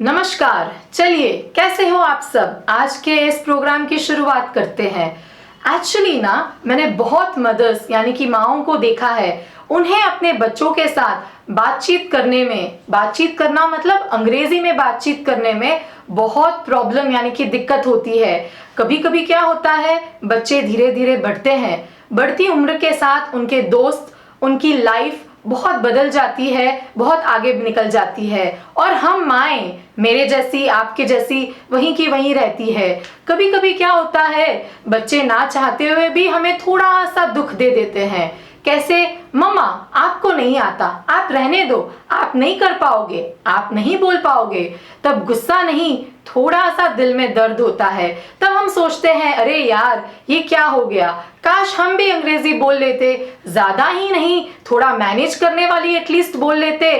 नमस्कार। चलिए, कैसे हो आप सब। आज के इस प्रोग्राम की शुरुआत करते हैं। एक्चुअली ना, मैंने बहुत मदर्स यानी कि माओं को देखा है, उन्हें अपने बच्चों के साथ बातचीत करना मतलब अंग्रेजी में बातचीत करने में बहुत प्रॉब्लम यानी कि दिक्कत होती है। कभी कभी क्या होता है, बच्चे धीरे धीरे बढ़ते हैं, बढ़ती उम्र के साथ उनके दोस्त, उनकी लाइफ बहुत बदल जाती है, बहुत आगे निकल जाती है और हम माएँ, मेरे जैसी आपके जैसी वहीं की वहीं रहती है। कभी कभी क्या होता है, बच्चे ना चाहते हुए भी हमें थोड़ा सा दुख दे देते हैं। कैसे? मम्मा आपको नहीं आता, आप रहने दो, आप नहीं कर पाओगे, आप नहीं बोल पाओगे। तब गुस्सा नहीं, थोड़ा सा दिल में दर्द होता है। तब हम सोचते हैं, अरे यार ये क्या हो गया, काश हम भी अंग्रेजी बोल लेते, ज्यादा ही नहीं थोड़ा मैनेज करने वाली एटलीस्ट बोल लेते।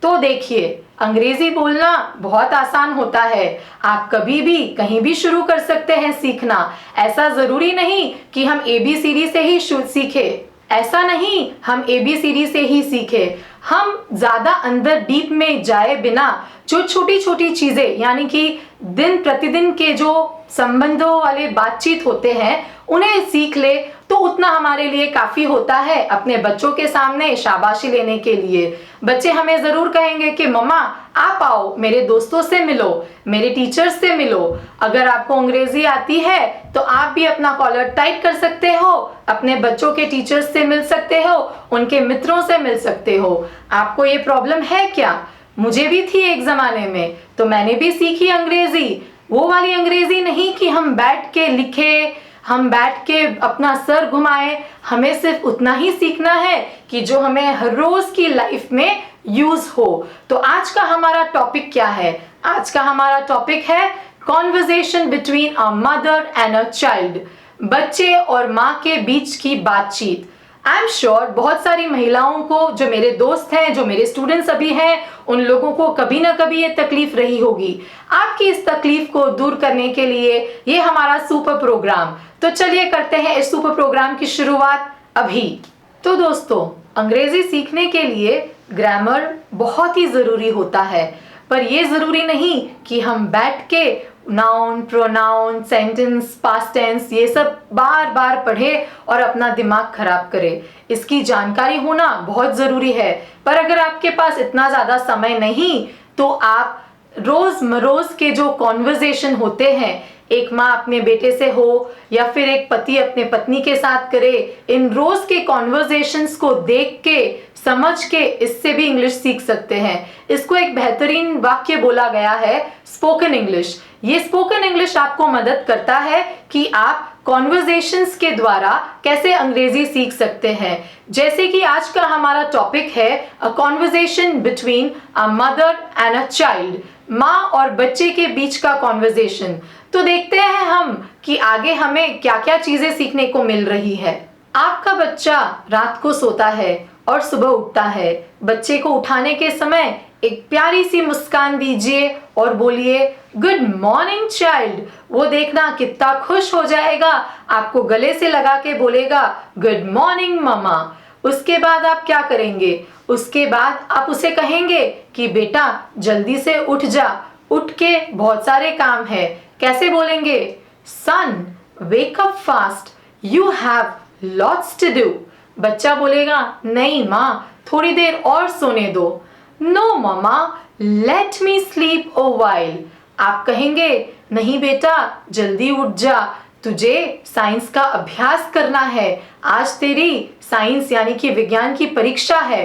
तो देखिए, अंग्रेजी बोलना बहुत आसान होता है। आप कभी भी कहीं भी शुरू कर सकते हैं सीखना। ऐसा जरूरी नहीं कि हम ABCD से ही सीखे, ऐसा नहीं हम ABCD से ही सीखे। हम ज्यादा अंदर डीप में जाए बिना जो छोटी छोटी चीजें यानी कि दिन प्रतिदिन के जो संबंधों वाले बातचीत होते हैं उन्हें सीख ले तो उतना हमारे लिए काफी होता है अपने बच्चों के सामने शाबाशी लेने के लिए। बच्चे हमें जरूर कहेंगे कि मम्मा आप आओ, मेरे दोस्तों से मिलो, मेरे टीचर्स से मिलो। अगर आपको अंग्रेजी आती है तो आप भी अपना कॉलर टाइट कर सकते हो, अपने बच्चों के टीचर्स से मिल सकते हो, उनके मित्रों से मिल सकते हो। आपको ये प्रॉब्लम है क्या? मुझे भी थी एक जमाने में, तो मैंने भी सीखी अंग्रेजी। वो वाली अंग्रेजी नहीं कि हम बैठ के लिखे, हम बैठ के अपना सर घुमाए। हमें सिर्फ उतना ही सीखना है कि जो हमें हर रोज की लाइफ में यूज हो। तो आज का हमारा टॉपिक क्या है? आज का हमारा टॉपिक है conversation between a mother and a child. बच्चे और माँ के बीच की बातचीत। आई एम श्योर बहुत सारी महिलाओं को, जो मेरे दोस्त हैं, जो मेरे स्टूडेंट्स अभी हैं, उन लोगों को कभी ना कभी ये तकलीफ रही होगी। आपकी इस तकलीफ को दूर करने के लिए ये हमारा सुपर प्रोग्राम। तो चलिए करते हैं इस सुपर प्रोग्राम की शुरुआत अभी। तो दोस्तों, अंग्रेजी सीखने के लिए ग्रामर बहुत ही जरूरी होता है, पर यह जरूरी नहीं कि हम बैठ के noun, pronoun, sentence, past tense ये सब बार बार पढ़े और अपना दिमाग खराब करे। इसकी जानकारी होना बहुत जरूरी है, पर अगर आपके पास इतना ज्यादा समय नहीं तो आप रोज के जो कॉन्वर्सेशन होते हैं, एक माँ अपने बेटे से हो या फिर एक पति अपने पत्नी के साथ करे, इन रोज के कॉन्वर्सेशंस को देख के, समझ के इससे भी इंग्लिश सीख सकते हैं। इसको एक बेहतरीन वाक्य बोला गया है, स्पोकन इंग्लिश। ये स्पोकन इंग्लिश आपको मदद करता है कि आप कॉन्वर्सेशंस के द्वारा कैसे अंग्रेजी सीख सकते हैं। जैसे कि आज का हमारा टॉपिक है a conversation between a mother and a child, माँ और बच्चे के बीच का कॉन्वर्सेशन। तो देखते हैं हम कि आगे हमें क्या क्या चीजें सीखने को मिल रही है। आपका बच्चा रात को सोता है और सुबह उठता है। बच्चे को उठाने के समय एक प्यारी सी मुस्कान दीजिए और बोलिए गुड मॉर्निंग चाइल्ड। वो देखना कितना खुश हो जाएगा, आपको गले से लगा के बोलेगा गुड मॉर्निंग मम्मा। उसके बाद आप क्या करेंगे? उसके बाद आप उसे कहेंगे कि बेटा जल्दी से उठ जा, उठ के बहुत सारे काम है। कैसे बोलेंगे? Son wake up fast, you have lots to do. बच्चा बोलेगा नहीं माँ, थोड़ी देर और सोने दो। No mamma, let me sleep a while. आप कहेंगे नहीं बेटा जल्दी उठ जा, तुझे साइंस का अभ्यास करना है, आज तेरी साइंस यानी कि विज्ञान की परीक्षा है।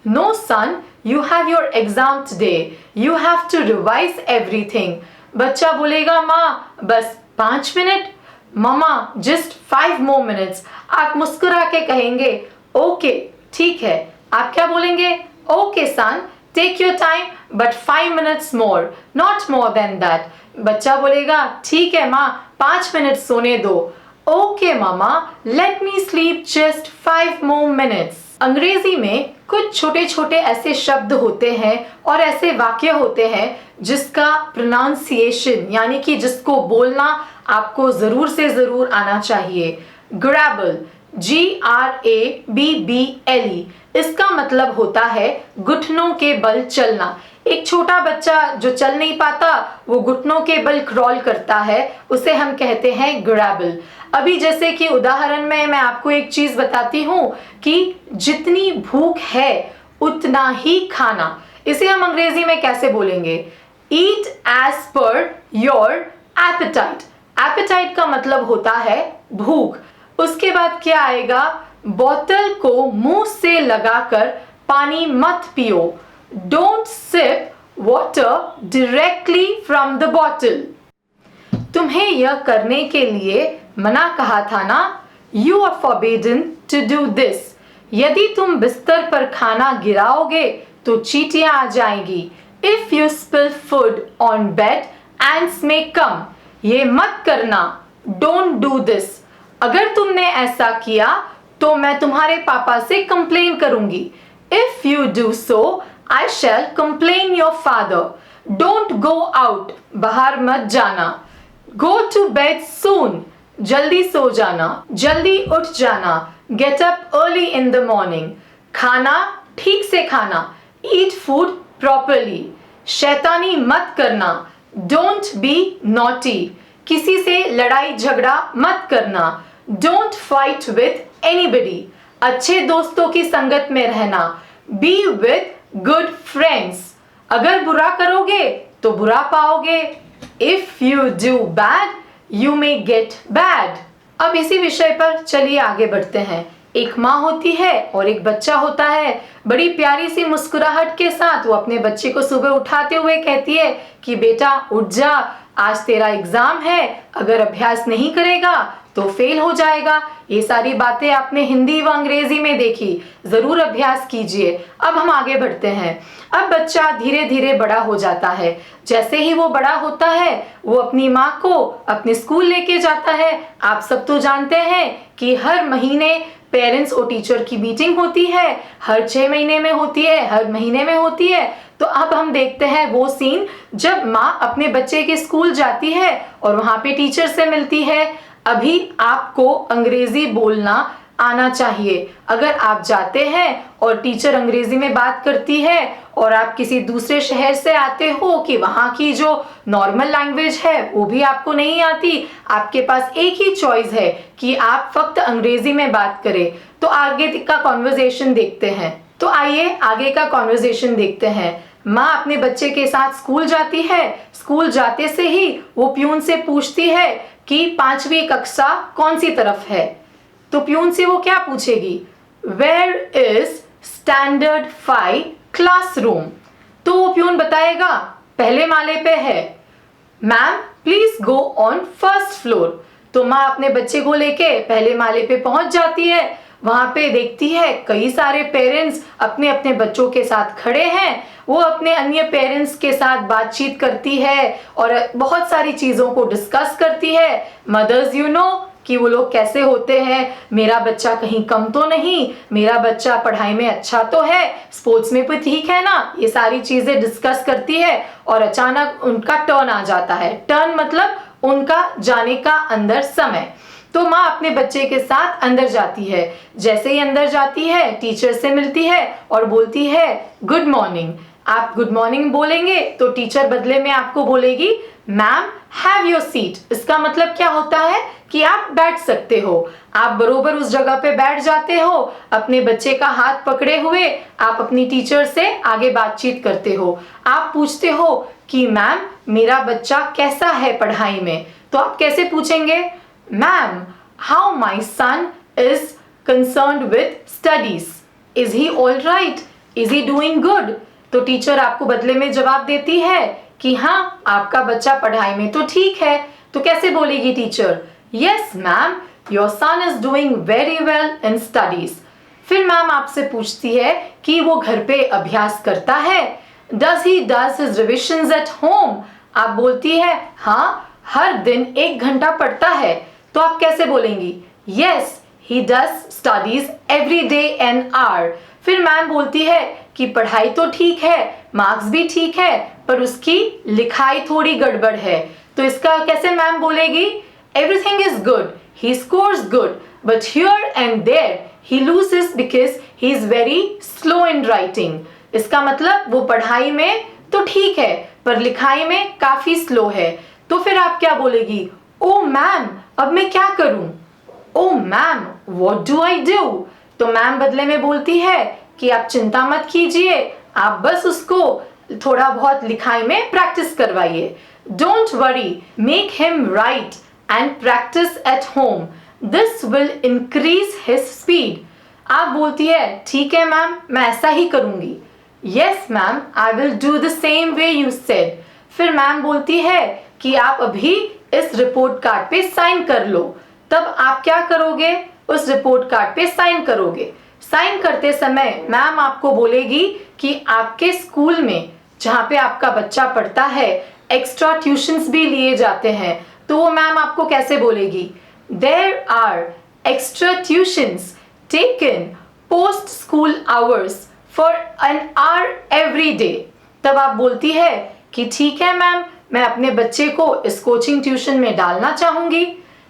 No son, you have your exam today, you have to revise everything. बच्चा बोलेगा माँ बस 5 मिनट। मम्मा जस्ट 5 more minutes। आप मुस्कुरा के कहेंगे ओके ठीक है। आप क्या बोलेंगे? Okay son, take your time but 5 minutes more, not more than that. बच्चा बोलेगा ठीक है माँ, 5 मिनट सोने दो। Okay mama, let me sleep just 5 more minutes। अंग्रेजी में कुछ छोटे छोटे ऐसे शब्द होते हैं और ऐसे वाक्य होते हैं जिसका प्रोनाउंसिएशन यानी कि जिसको बोलना आपको जरूर से जरूर आना चाहिए। ग्रैबल GRABBLE। इसका मतलब होता है घुटनों के बल चलना। एक छोटा बच्चा जो चल नहीं पाता, वो घुटनों के बल क्रॉल करता है, उसे हम कहते हैं ग्रैबल। अभी जैसे कि उदाहरण में मैं आपको एक चीज बताती हूँ कि जितनी भूख है उतना ही खाना। इसे हम अंग्रेजी में कैसे बोलेंगे? Eat as per your appetite। Appetite का मतलब होता है भूख। उसके बाद क्या आएगा? बोतल को मुंह से लगाकर पानी मत पियो। Don't sip water directly from the bottle. तुम्हें यह करने के लिए मना कहा था ना। You are forbidden to do this. यदि तुम बिस्तर पर खाना गिराओगे तो चींटियां आ जाएंगी। If you spill food on bed ants may come. ये मत करना। Don't do this. अगर तुमने ऐसा किया तो मैं तुम्हारे पापा से कंप्लेन करूंगी। If you do so I shall complain your father. Don't go out. बाहर मत जाना। Go to bed soon. जल्दी सो जाना, जल्दी उठ जाना। Get up early in the morning. खाना ठीक से खाना। Eat food properly. शैतानी मत करना। Don't be naughty. किसी से लड़ाई झगड़ा मत करना। Don't fight with anybody. अच्छे दोस्तों की संगत में रहना। Be with good friends. अगर बुरा करोगे तो बुरा पाओगे। If you do bad you may gate bad. अब इसी विषय पर चलिए आगे बढ़ते हैं। एक माँ होती है और एक बच्चा होता है। बड़ी प्यारी सी मुस्कुराहट के साथ वो अपने बच्चे को सुबह उठाते हुए कहती है कि बेटा उठ जा, आज तेरा एग्जाम है, अगर अभ्यास नहीं करेगा तो फेल हो जाएगा। ये सारी बातें आपने हिंदी व अंग्रेजी में देखी, जरूर अभ्यास कीजिए। अब हम आगे बढ़ते हैं। अब बच्चा धीरे धीरे बड़ा हो जाता है। जैसे ही वो बड़ा होता है वो अपनी माँ को अपने स्कूल लेके जाता है। आप सब तो जानते हैं कि हर महीने पेरेंट्स और टीचर की मीटिंग होती है, हर 6 महीने में होती है, हर महीने में होती है। तो अब हम देखते हैं वो सीन जब माँ अपने बच्चे के स्कूल जाती है और वहां पे टीचर से मिलती है। अभी आपको अंग्रेजी बोलना आना चाहिए। अगर आप जाते हैं और टीचर अंग्रेजी में बात करती है और आप किसी दूसरे शहर से आते हो कि वहाँ की जो नॉर्मल लैंग्वेज है वो भी आपको नहीं आती, आपके पास एक ही चॉइस है कि आप फक्त अंग्रेजी में बात करें। तो आगे का कॉन्वर्जेशन देखते हैं। तो आइए आगे का कॉन्वर्जेशन देखते हैं। माँ अपने बच्चे के साथ स्कूल जाती है। स्कूल जाते से ही वो प्यून से पूछती है कि 5वीं कक्षा कौन सी तरफ है। तो प्यून से वो क्या पूछेगी? Where is standard 5 classroom. तो वो प्यून बताएगा पहले माले पे है। Ma'am please go on first floor. तो माँ अपने बच्चे को लेके पहले माले पे पहुंच जाती है। वहां पे देखती है कई सारे पेरेंट्स अपने अपने बच्चों के साथ खड़े हैं। वो अपने अन्य पेरेंट्स के साथ बातचीत करती है और बहुत सारी चीजों को डिस्कस करती है। मदर्स यू नो कि वो लोग कैसे होते हैं, मेरा बच्चा कहीं कम तो नहीं, मेरा बच्चा पढ़ाई में अच्छा तो है, स्पोर्ट्स में भी ठीक है ना। ये सारी चीजें डिस्कस करती है और अचानक उनका टर्न आ जाता है। टर्न मतलब उनका जाने का अंदर समय। तो माँ अपने बच्चे के साथ अंदर जाती है। जैसे ही अंदर जाती है टीचर से मिलती है और बोलती है गुड मॉर्निंग। आप गुड मॉर्निंग बोलेंगे तो टीचर बदले में आपको बोलेगी मैम हैव योर सीट। इसका मतलब क्या होता है कि आप बैठ सकते हो। आप बरोबर उस जगह पे बैठ जाते हो, अपने बच्चे का हाथ पकड़े हुए आप अपनी टीचर से आगे बातचीत करते हो। आप पूछते हो कि मैम मेरा बच्चा कैसा है पढ़ाई में। तो आप कैसे पूछेंगे? Ma'am how my son is concerned with studies. Is he all right? Is he doing good? तो टीचर आपको बदले में जवाब देती है कि हाँ आपका बच्चा पढ़ाई में तो ठीक है। तो कैसे बोलेगी teacher? Yes ma'am your son is doing very well in studies. फिर मैम आपसे पूछती है कि वो घर पे अभ्यास करता है। Does he does his revisions at home. आप बोलती है हाँ हर दिन 1 घंटा पढ़ता है। तो आप कैसे बोलेंगी? Yes he does studies every day an hour. फिर मैम बोलती है कि पढ़ाई तो ठीक है, मार्क्स भी ठीक है, पर उसकी लिखाई थोड़ी गड़बड़ है। तो इसका कैसे मैम बोलेगी? Everything is good, he scores good, but here and there he loses because he is very slow in writing. इसका मतलब वो पढ़ाई में तो ठीक है पर लिखाई में काफी स्लो है। तो फिर आप क्या बोलेगी? ओ मैम, अब मैं क्या करूं? Oh ma'am, what do I do? तो मैम बदले में बोलती है कि आप चिंता मत कीजिए, आप बस उसको थोड़ा बहुत लिखाई में प्रैक्टिस करवाइए। Don't worry, make him right and practice at home, this will increase his speed. आप बोलती है ठीक है मैम, मैं ऐसा ही करूंगी। Yes ma'am, I will do the same way you said. फिर मैम बोलती है कि आप अभी इस रिपोर्ट कार्ड पे साइन कर लो। तब आप क्या करोगे? उस रिपोर्ट कार्ड पे साइन करोगे। साइन करते समय मैम आपको बोलेगी कि आपके स्कूल में जहाँ पे आपका बच्चा पढ़ता है एक्स्ट्रा ट्यूशंस भी लिए जाते हैं। तो वो मैम आपको कैसे बोलेगी? There are extra tuitions taken post school hours for an hour every day. तब आप बोलती है कि ठीक है मैम, मैं अपने बच्चे को इस कोचिंग ट्यूशन में डालना चाहूंगी।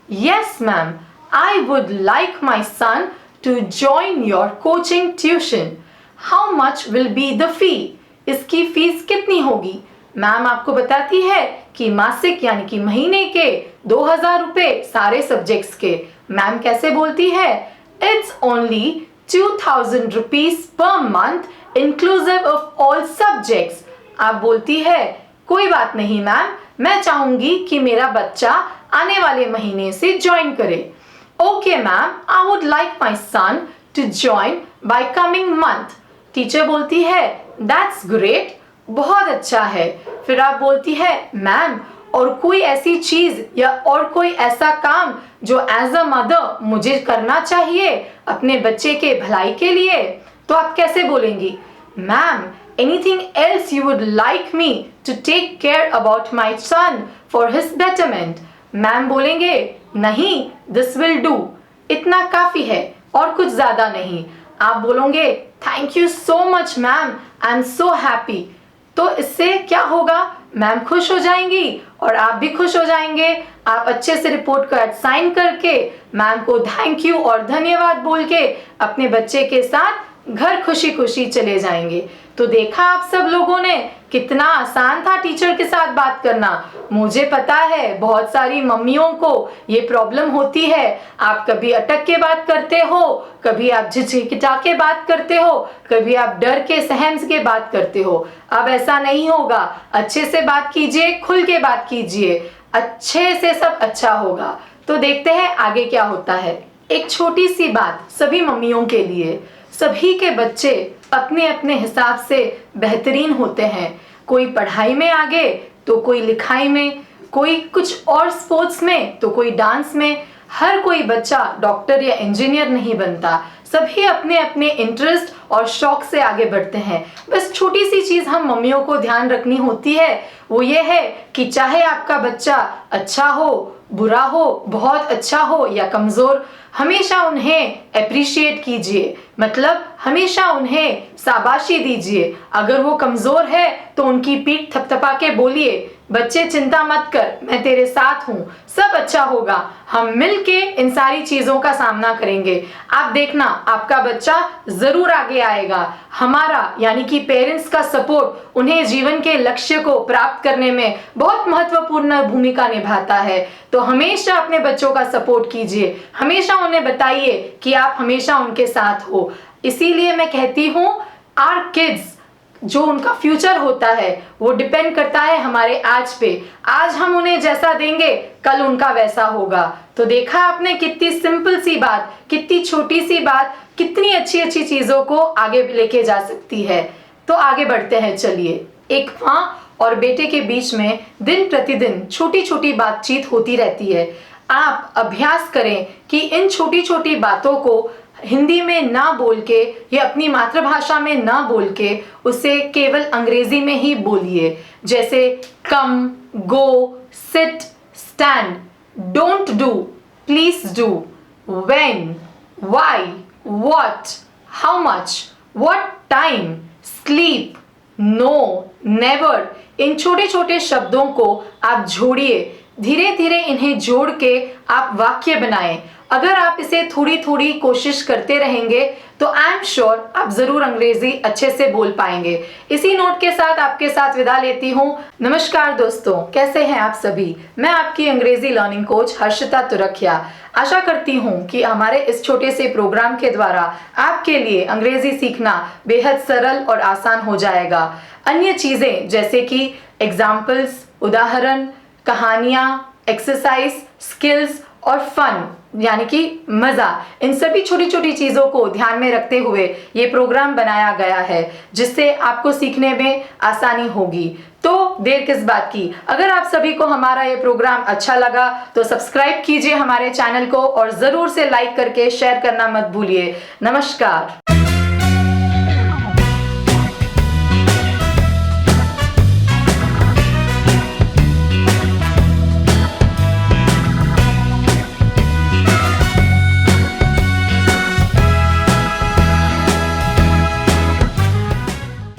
Yes ma'am, I would like my son to join your coaching tuition. How much will be the fee? इसकी फीस कितनी होगी? मैम आपको बताती है कि मासिक यानी कि महीने के 2000 रुपए सारे सब्जेक्ट्स के। मैम कैसे बोलती है? It's only 2000 rupees per month inclusive of all subjects. आप बोलती है कोई बात नहीं मैम, मैं चाहूंगी कि मेरा बच्चा आने वाले महीने से ज्वाइन करे। Okay ma'am, I would like my son to join by coming month. Teacher बोलती है दैट्स ग्रेट, बहुत अच्छा है। फिर आप बोलती है मैम, और कोई ऐसी चीज या और कोई ऐसा काम जो एज अ मदर मुझे करना चाहिए अपने बच्चे के भलाई के लिए? तो आप कैसे बोलेंगी? Ma'am, anything else you would like me to take care about my son for his betterment? Ma'am बोलेंगे नहीं, दिस विल डू, इतना काफी है और कुछ ज्यादा नहीं। आप बोलोगे thank you so much ma'am, I am so happy. तो इससे क्या होगा? मैम खुश हो जाएंगी और आप भी खुश हो जाएंगे। आप अच्छे से रिपोर्ट कार्ड साइन करके मैम को थैंक यू और धन्यवाद बोल के अपने बच्चे के साथ घर खुशी खुशी चले जाएंगे। तो देखा आप सब लोगों ने कितना आसान था टीचर के साथ बात करना। मुझे पता है बहुत सारी मम्मियों को ये प्रॉब्लम होती है। आप कभी अटक के बात करते हो, कभी आप झिझकिटा के बात करते हो, कभी आप डर के सहम के बात करते हो। अब ऐसा नहीं होगा, अच्छे से बात कीजिए, खुल के बात कीजिए, अच्छे से सब अच्छा होगा। तो देखते हैं आगे क्या होता है। एक छोटी सी बात सभी मम्मियों के लिए, सभी के बच्चे अपने अपने हिसाब से बेहतरीन होते हैं। कोई पढ़ाई में आगे तो कोई लिखाई में, कोई कुछ और स्पोर्ट्स में तो कोई डांस में। हर कोई बच्चा डॉक्टर या इंजीनियर नहीं बनता, सभी अपने अपने इंटरेस्ट और शौक से आगे बढ़ते हैं। बस छोटी सी चीज हम मम्मियों को ध्यान रखनी होती है, वो ये है कि चाहे आपका बच्चा अच्छा हो, बुरा हो, बहुत अच्छा हो या कमजोर, हमेशा उन्हें अप्रिशिएट कीजिए, मतलब हमेशा उन्हें शाबाशी दीजिए। अगर वो कमजोर है तो उनकी पीठ थपथपा के बोलिए बच्चे चिंता मत कर, मैं तेरे साथ हूँ, सब अच्छा होगा, हम मिलके इन सारी चीजों का सामना करेंगे। आप देखना आपका बच्चा जरूर आगे आएगा। हमारा यानी कि पेरेंट्स का सपोर्ट उन्हें जीवन के लक्ष्य को प्राप्त करने में बहुत महत्वपूर्ण भूमिका निभाता है। तो हमेशा अपने बच्चों का सपोर्ट कीजिए, हमेशा उन्हें बताइए कि आप हमेशा उनके साथ हो। इसीलिए मैं कहती हूँ आवर किड्स, जो उनका फ्यूचर होता है वो डिपेंड करता है हमारे आज पे। आज हम उन्हें जैसा देंगे कल उनका वैसा होगा। तो देखा आपने कितनी सिंपल सी बात, कितनी छोटी सी बात कितनी अच्छी अच्छी चीजों को आगे लेके जा सकती है। तो आगे बढ़ते हैं, चलिए। एक माँ और बेटे के बीच में दिन प्रतिदिन छोटी छोटी बातचीत होती रहती है। आप अभ्यास करें कि इन छोटी छोटी बातों को हिंदी में ना बोल के या अपनी मातृभाषा में ना बोल के उसे केवल अंग्रेजी में ही बोलिए। जैसे come, go, sit, stand, don't do, please do, when, why, what, how much, what time, sleep, no, never. इन छोटे छोटे शब्दों को आप जोड़िए, धीरे धीरे इन्हें जोड़ के आप वाक्य बनाएं अगर आप इसे थोड़ी थोड़ी कोशिश करते रहेंगे तो आई एम श्योर आप जरूर अंग्रेजी अच्छे से बोल पाएंगे। इसी नोट के साथ आपके साथ विदा लेती हूँ। नमस्कार दोस्तों, कैसे हैं आप सभी। मैं आपकी अंग्रेजी लर्निंग कोच हर्षिता तुरखिया। आशा करती हूँ कि हमारे इस छोटे से प्रोग्राम के द्वारा आपके लिए अंग्रेजी सीखना बेहद सरल और आसान हो जाएगा। अन्य चीजें जैसे कि एग्जाम्पल्स, उदाहरण, कहानियां, एक्सरसाइज, स्किल्स और फन यानी कि मजा, इन सभी छोटी छोटी चीजों को ध्यान में रखते हुए ये प्रोग्राम बनाया गया है, जिससे आपको सीखने में आसानी होगी। तो देर किस बात की, अगर आप सभी को हमारा ये प्रोग्राम अच्छा लगा तो सब्सक्राइब कीजिए हमारे चैनल को और जरूर से लाइक करके शेयर करना मत भूलिए। नमस्कार।